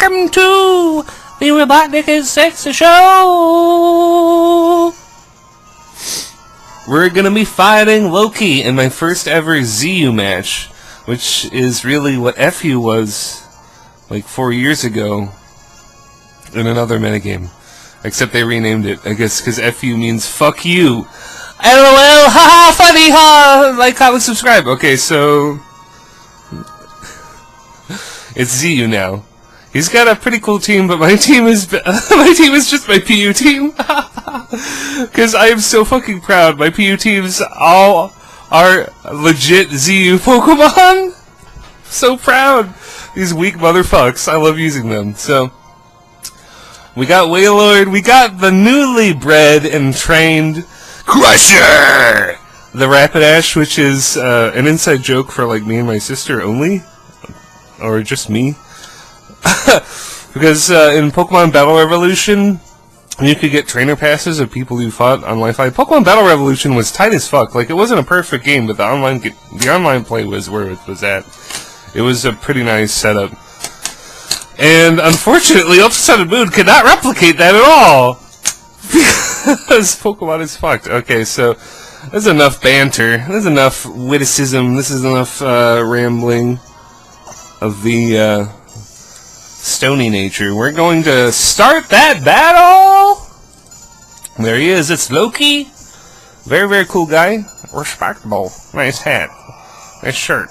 welcome to the RobotnikIsSexy show! We're gonna be fighting Lokei in my first ever ZU match, which is really what FU was like 4 years ago in another metagame. Except they renamed it, I guess, because FU means fuck you. LOL, haha, funny, ha! Like, comment, subscribe. Okay, so it's ZU now. He's got a pretty cool team, but my team is just my PU team. Because I am so fucking proud. My PU teams all are legit ZU Pokemon. So proud. These weak motherfucks. I love using them. So we got Wailord. We got the newly bred and trained Crusher. The Rapidash, which is an inside joke for like me and my sister only, or just me. Because in Pokemon Battle Revolution, you could get trainer passes of people who fought on Wi-Fi. Pokemon Battle Revolution was tight as fuck. Like, it wasn't a perfect game, but the online play was where it was at. It was a pretty nice setup. And unfortunately, Ultra Sun and Moon could not replicate that at all. Because Pokemon is fucked. Okay, so there's enough banter. There's enough witticism. This is enough rambling of the stony nature. We're going to start that battle! There he is. It's Lokei. Very, very cool guy. Respectable. Nice hat. Nice shirt.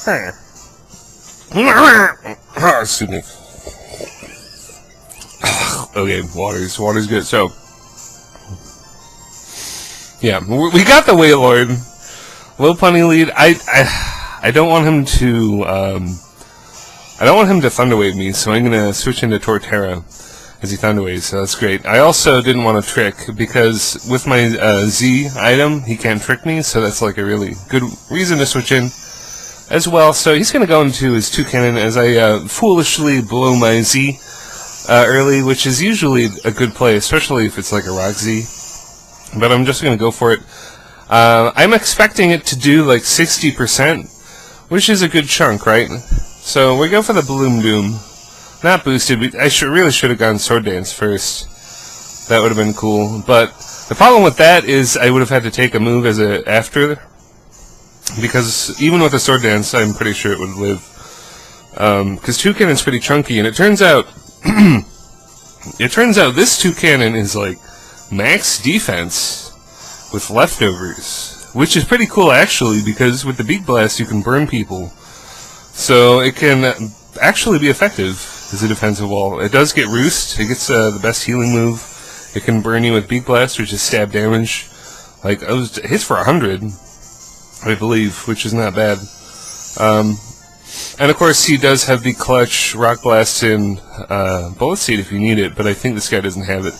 Hey. Excuse me. Okay, water's good. So, yeah, we got the Wailord. Low punny lead. I don't want him to Thunder Wave me, so I'm gonna switch into Torterra as he Thunder Waves, so that's great. I also didn't want to trick, because with my Z item, he can't trick me, so that's like a really good reason to switch in as well. So he's gonna go into his 2-cannon as I foolishly blow my Z early, which is usually a good play, especially if it's like a Rock Z. But I'm just gonna go for it. I'm expecting it to do like 60%, which is a good chunk, right? So we go for the Bloom Doom. Not boosted. I really should have gone Sword Dance first. That would have been cool. But the problem with that is I would have had to take a move as a after, because even with a Sword Dance, I'm pretty sure it would live. Because 2-cannon's pretty chunky, and it turns out this 2-cannon is like max defense with leftovers, which is pretty cool actually, because with the Beak Blast you can burn people. So it can actually be effective as a defensive wall. It does get Roost. It gets the best healing move. It can burn you with Beak Blast, which is stab damage. Like, it hits for 100, I believe, which is not bad. And of course, he does have the clutch Rock Blast and Bullet Seed if you need it, but I think this guy doesn't have it.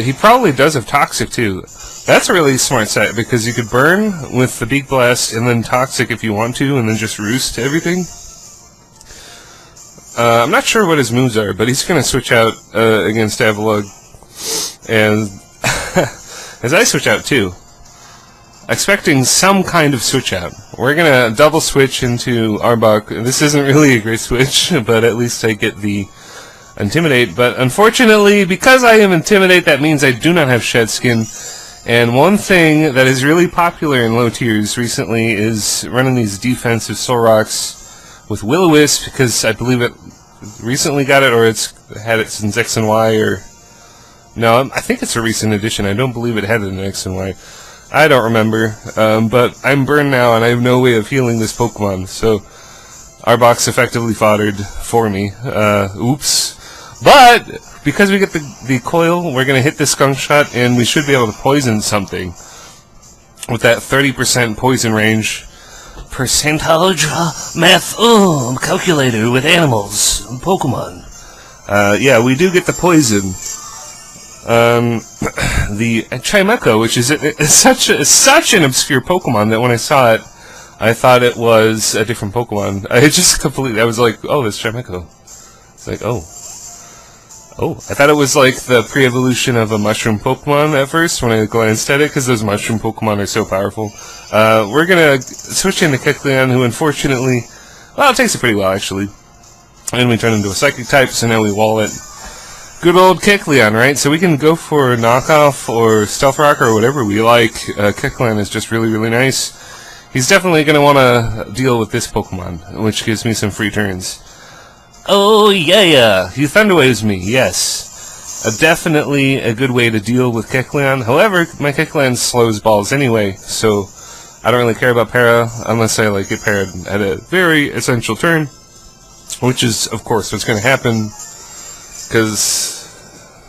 He probably does have Toxic too. That's a really smart set, because you could burn with the Beak Blast and then Toxic if you want to, and then just Roost everything. I'm not sure what his moves are, but he's going to switch out against Avalugg. And as I switch out too, expecting some kind of switch out. We're going to double switch into Arbok. This isn't really a great switch, but at least I get the Intimidate. But unfortunately, because I am Intimidate, that means I do not have Shed Skin. And one thing that is really popular in low tiers recently is running these defensive Solrocks with Will-O-Wisp, because I believe it recently got it, or it's had it since X and Y, or no, I think it's a recent addition. I don't believe it had it in X and Y. I don't remember, but I'm burned now, and I have no way of healing this Pokemon, so Arbok's effectively foddered for me. Oops. But because we get the coil, we're going to hit the Skunk Shot, and we should be able to poison something with that 30% poison range. Percentage math calculator with animals and Pokemon. Yeah, we do get the poison. The Chimecho, which is such an obscure Pokemon that when I saw it, I thought it was a different Pokemon. I was like, oh, that's Chimecho. It's like, oh, I thought it was like the pre-evolution of a mushroom Pokemon at first when I glanced at it, because those mushroom Pokemon are so powerful. We're gonna switch into Kecleon, who unfortunately, well, it takes it pretty well actually. And we turn into a psychic type, so now we wall it. Good old Kecleon, right? So we can go for knockoff or stealth rock or whatever we like. Kecleon is just really, really nice. He's definitely going to want to deal with this Pokemon, which gives me some free turns. Oh, yeah. He Thunder Waves me, yes. Definitely a good way to deal with Kecleon. However, my Kecleon slows balls anyway, so I don't really care about para unless I get paired at a very essential turn, which is, of course, what's going to happen, because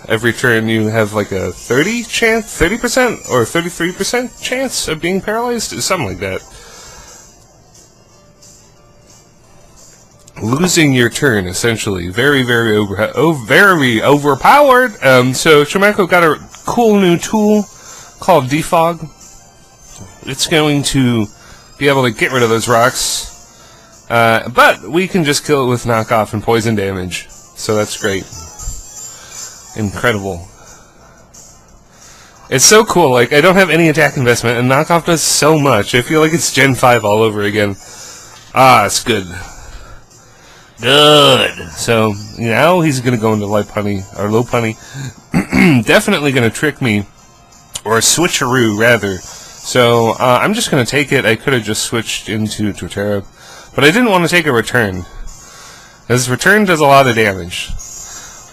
every turn you have a 30% or 33% chance of being paralyzed, something like that. Losing your turn, essentially. Very, very overpowered. So Chimecho got a cool new tool called Defog. It's going to be able to get rid of those rocks. But we can just kill it with knockoff and poison damage. So that's great. Incredible. It's so cool. I don't have any attack investment, and knockoff does so much. I feel like it's Gen 5 all over again. Ah, it's good. Good. So now he's going to go into Light Punny, or Low Punny. Definitely going to trick me, or switcheroo rather. So I'm just going to take it. I could have just switched into Torterra, but I didn't want to take a return, because return does a lot of damage.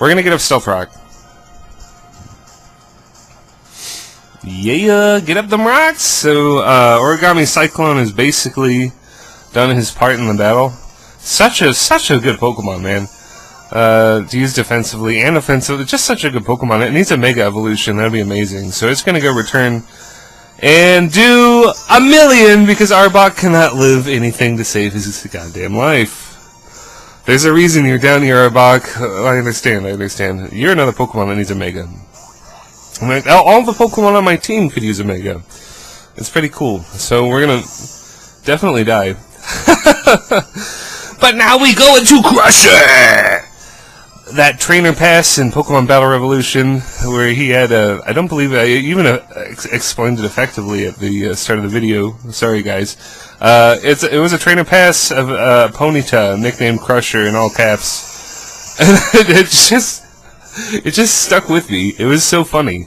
We're going to get up Stealth Rock. Yeah, get up them rocks. So Origami Cyclone has basically done his part in the battle. Such a good Pokemon, man. To use defensively and offensively, just such a good Pokemon. It needs a Mega Evolution, that'd be amazing. So it's gonna go return and do a million, because Arbok cannot live anything to save his goddamn life. There's a reason you're down here, Arbok. I understand. You're another Pokemon that needs a Mega. All the Pokemon on my team could use a Mega. It's pretty cool. So we're gonna definitely die. But now we go into Crusher! That trainer pass in Pokemon Battle Revolution, where he had I don't believe I even explained it effectively at the start of the video. Sorry, guys. It was a trainer pass of Ponyta, nicknamed Crusher in all caps. And it just stuck with me. It was so funny.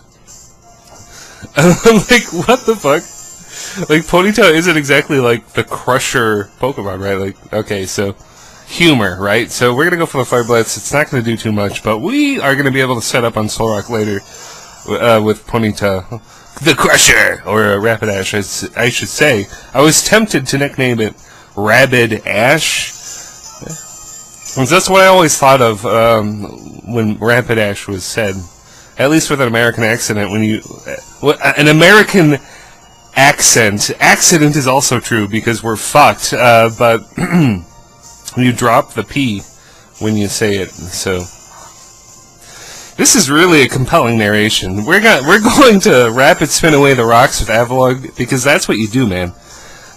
I'm like, what the fuck? Ponyta isn't exactly the Crusher Pokemon, right? Okay, so humor, right? So we're gonna go for the Fire Blitz. It's not gonna do too much, but we are gonna be able to set up on Solrock later with Ponyta, the Crusher, or Rapidash, I should say. I was tempted to nickname it Rapidash. That's what I always thought of when Rapidash was said, at least with an American accent. When you an American accent. Accident is also true, because we're fucked, but you drop the P when you say it, so. This is really a compelling narration. We're going to rapid spin away the rocks with Avalugg, because that's what you do, man.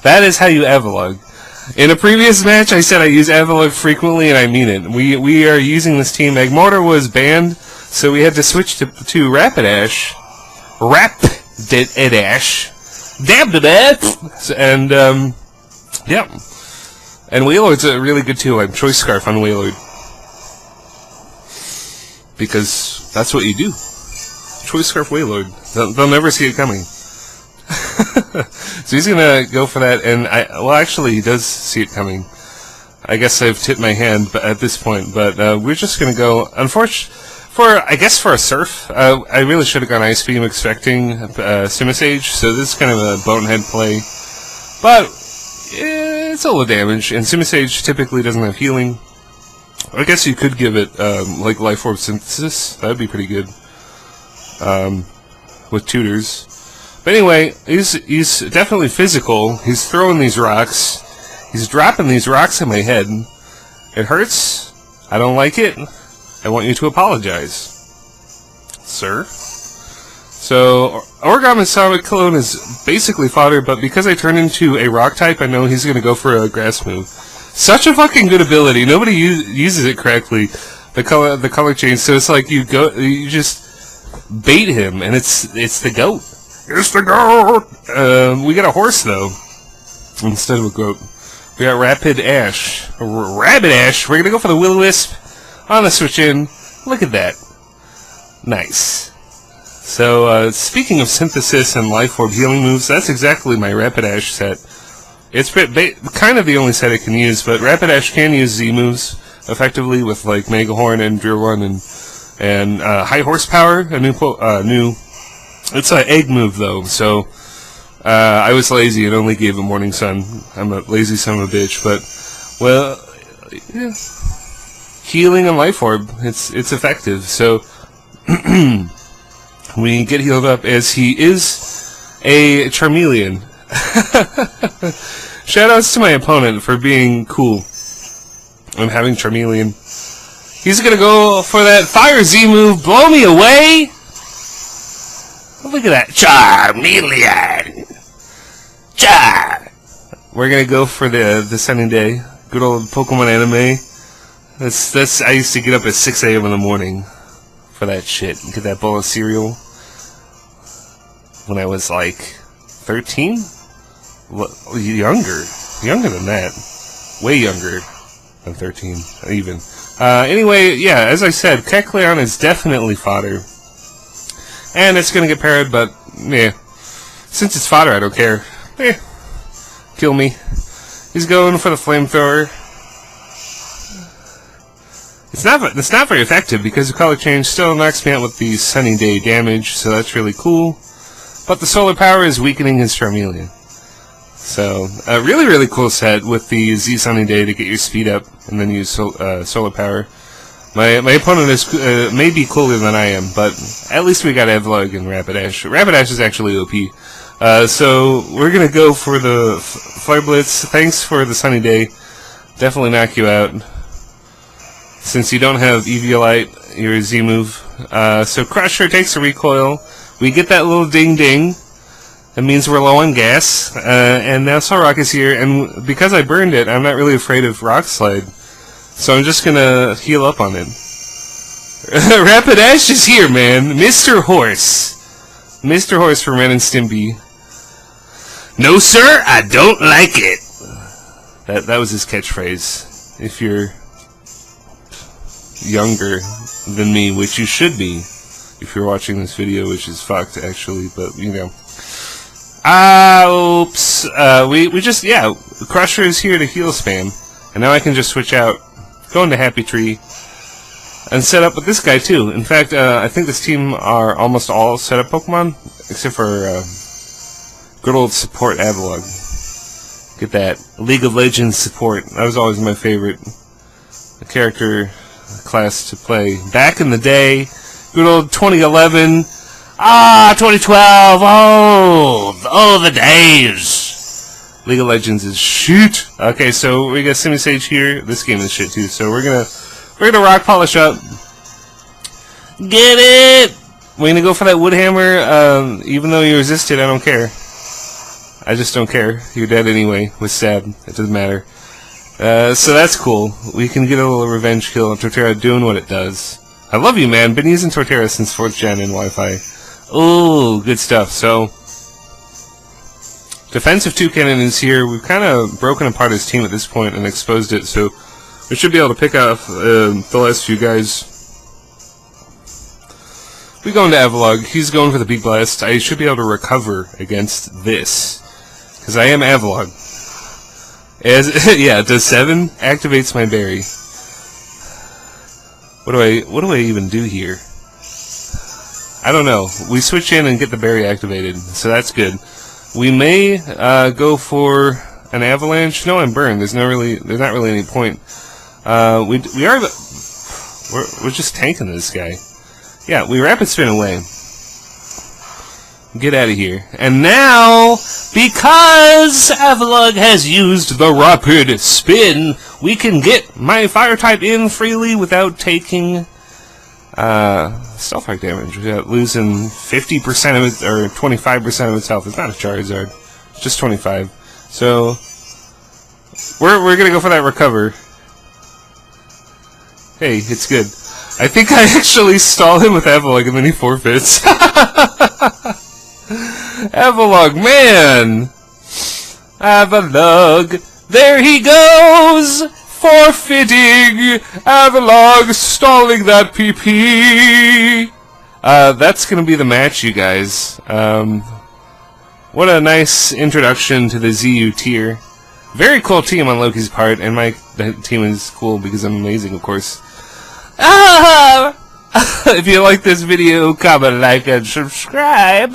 That is how you Avalugg. In a previous match, I said I use Avalugg frequently, and I mean it. We are using this team. Magmortar was banned, so we had to switch to Rapidash. Rapidash. Damn to that! And, yeah. And Wailord's really good too. I'm Choice Scarf on Wailord. Because that's what you do. Choice Scarf Wailord. They'll never see it coming. So he's gonna go for that, and well, actually, he does see it coming. I guess I've tipped my hand at this point, but we're just gonna go, I guess for a Surf. I really should have gone Ice Beam expecting Simisage, so this is kind of a bonehead play. But it's a little damage, and Simisage typically doesn't have healing. I guess you could give it Life Orb Synthesis. That'd be pretty good. With tutors. But anyway, he's definitely physical. He's throwing these rocks. He's dropping these rocks in my head. It hurts. I don't like it. I want you to apologize, sir. So, Origami Cyclone is basically fodder, but because I turn into a rock type, I know he's going to go for a grass move. Such a fucking good ability. Nobody uses it correctly. The color change. So it's you just bait him, and it's the goat. It's the goat. We got a horse though, instead of a goat. We got Rapid Ash. Rabbit Ash. We're gonna go for the Will-O-Wisp on the switch in. Look at that. Nice. So, speaking of synthesis and life orb healing moves, that's exactly my Rapid Ash set. It's kind of the only set it can use, but Rapid Ash can use Z moves effectively with like Mega Horn and Drill Run and High Horsepower. A new. It's an egg move though, so I was lazy and only gave it Morning Sun. I'm a lazy son of a bitch, but well, yeah. Healing and Life Orb, it's effective. So we get healed up as he is a Charmeleon. Shoutouts to my opponent for being cool. I'm having Charmeleon. He's gonna go for that Fire Z move, blow me away! Look at that. Charmeleon! Char! We're gonna go for the Sunny Day. Good old Pokemon anime. That's I used to get up at 6 a.m. in the morning for that shit. Get that bowl of cereal. When I was like 13? Younger than that. Way younger than 13, even. Anyway, yeah, as I said, Kecleon is definitely fodder. And it's gonna get parried, but, yeah. Since it's fodder, I don't care. Kill me. He's going for the Flamethrower. It's not very effective because the color change still knocks me out with the Sunny Day damage, so that's really cool. But the Solar Power is weakening his Charmeleon. So, a really, really cool set with the Z Sunny Day to get your speed up, and then use Solar Power. My opponent is may be cooler than I am, but at least we got Evlug and Rapid Ash. Rapid Ash is actually OP. So, we're gonna go for the Flare Blitz. Thanks for the Sunny Day. Definitely knock you out. Since you don't have Eviolite, your Z move. So, Crusher takes a recoil. We get that little ding-ding. That means we're low on gas, and now Solrock is here, and because I burned it, I'm not really afraid of Rock Slide, so I'm just gonna heal up on it. Rapid Ash is here, man! Mr. Horse! Mr. Horse from Ren and Stimpy. No, sir, I don't like it! That was his catchphrase. If you're younger than me, which you should be, if you're watching this video, which is fucked, actually, but, you know. Oops. We just, yeah, Crusher is here to heal spam. And now I can just switch out, go into Happy Tree, and set up with this guy too. In fact, I think this team are almost all set up Pokemon, except for, good old support Avalugg. Get that League of Legends support. That was always my favorite character class to play. Back in the day, good old 2011, 2012! Oh, the days! League of Legends is shit. Okay, so we got Simisage here. This game is shit too. So we're gonna Rock Polish up. Get it! We're gonna go for that Wood Hammer. Even though you resisted, I don't care. I just don't care. You're dead anyway. With Stab, it doesn't matter. So that's cool. We can get a little revenge kill on Torterra doing what it does. I love you, man. Been using Torterra since 4th gen in Wi-Fi. Oh, good stuff. So, defensive Toucannon is here. We've kind of broken apart his team at this point and exposed it, so we should be able to pick off the last few guys. We go into Avalugg. He's going for the Beak Blast. I should be able to recover against this, because I am Avalugg. Yeah, does 7 activates my berry. What do I even do here? I don't know. We switch in and get the berry activated, so that's good. We may go for an avalanche. No, I'm burned. There's not really any point. We're just tanking this guy. Yeah, we rapid spin away. Get out of here. And now, because Avalugg has used the rapid spin, we can get my fire type in freely without taking stealth arc damage, without losing 50% of it, or 25% of its health. It's not a Charizard. It's just 25. So, we're gonna go for that recover. Hey, it's good. I think I actually stall him with Avalugg and then he forfeits. Avalugg, man! Avalugg, There he goes! Forfeiting! Avalog stalling that PP! That's gonna be the match, you guys. What a nice introduction to the ZU tier. Very cool team on Lokei's part, and my team is cool because I'm amazing, of course. Ah! If you like this video, comment, like, and subscribe.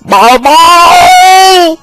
Bye-bye!